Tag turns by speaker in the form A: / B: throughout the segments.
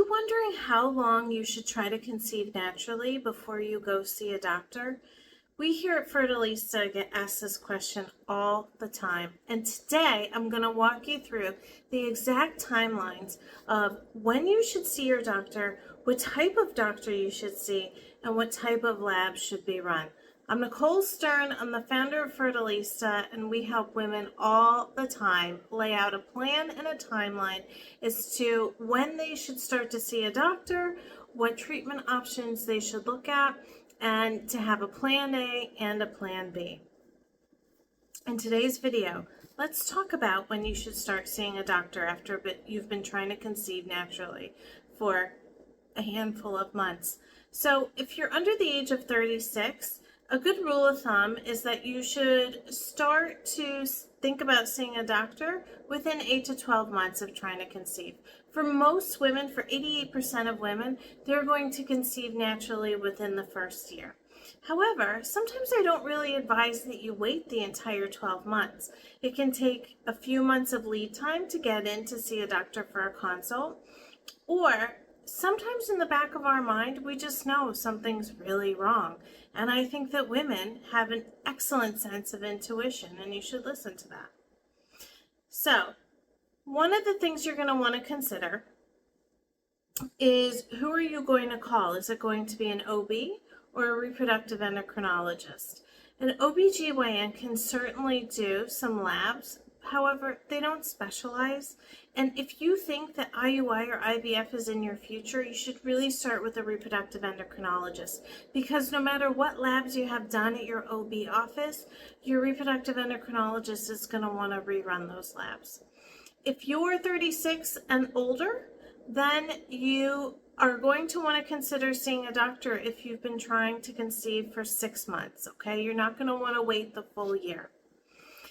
A: you wondering how long you should try to conceive naturally before you go see a doctor? We here at Fertilista get asked this question all the time. And today I'm going to walk you through the exact timelines of when you should see your doctor, what type of doctor you should see, and what type of labs should be run. I'm Nicole Stern. I'm the founder of Fertilista, and we help women all the time lay out a plan and a timeline as to when they should start to see a doctor, what treatment options they should look at, and to have a plan A and a plan B. In today's video, let's talk about when you should start seeing a doctor after you've been trying to conceive naturally for a handful of months. So if you're under the age of 36, a good rule of thumb is that you should start to think about seeing a doctor within 8 to 12 months of trying to conceive. For most women, for 88% of women, they're going to conceive naturally within the first year. However, sometimes I don't really advise that you wait the entire 12 months. It can take a few months of lead time to get in to see a doctor for a consult, or sometimes in the back of our mind, we just know something's really wrong. And I think that women have an excellent sense of intuition, and you should listen to that. So, one of the things you're going to want to consider is, who are you going to call? Is it going to be an OB or a reproductive endocrinologist? An OBGYN can certainly do some labs. However, they don't specialize. And if you think that IUI or IVF is in your future, you should really start with a reproductive endocrinologist, because no matter what labs you have done at your OB office, your reproductive endocrinologist is going to want to rerun those labs. If you're 36 and older, then you are going to want to consider seeing a doctor if you've been trying to conceive for 6 months, okay? You're not going to want to wait the full year.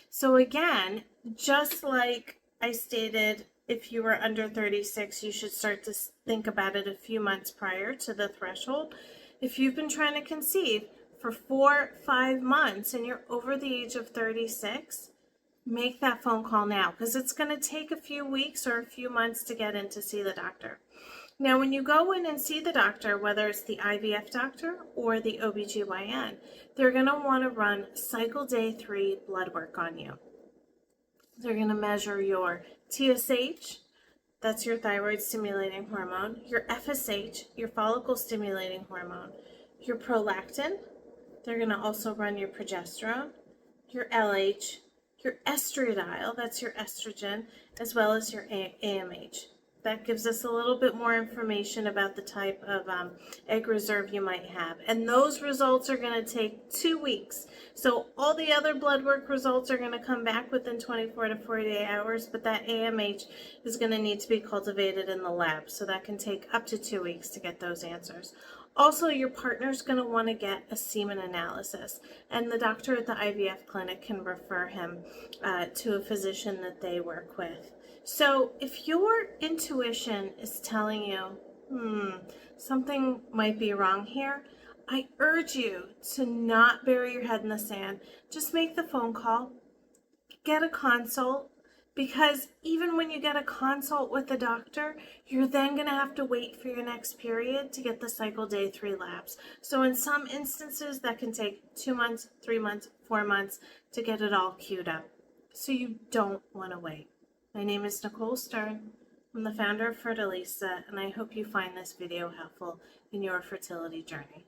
A: So again, just like I stated, if you were under 36, you should start to think about it a few months prior to the threshold. If you've been trying to conceive for 4-5 months and you're over the age of 36, make that phone call now, because it's going to take a few weeks or a few months to get in to see the doctor. Now, when you go in and see the doctor, whether it's the IVF doctor or the OBGYN, they're going to want to run cycle day 3 blood work on you. They're going to measure your TSH, that's your thyroid stimulating hormone, your FSH, your follicle stimulating hormone, your prolactin. They're going to also run your progesterone, your LH, your estradiol, that's your estrogen, as well as your AMH. That gives us a little bit more information about the type of egg reserve you might have. And those results are going to take 2 weeks. So all the other blood work results are going to come back within 24 to 48 hours, but that AMH is going to need to be cultivated in the lab. So that can take up to 2 weeks to get those answers. Also, your partner's going to want to get a semen analysis, and the doctor at the IVF clinic can refer him to a physician that they work with. So if your intuition is telling you, something might be wrong here, I urge you to not bury your head in the sand. Just make the phone call, get a consult, because even when you get a consult with the doctor, you're then going to have to wait for your next period to get the cycle day 3 labs. So in some instances, that can take 2 months, 3 months, 4 months to get it all queued up. So you don't want to wait. My name is Nicole Stern. I'm the founder of Fertilista, and I hope you find this video helpful in your fertility journey.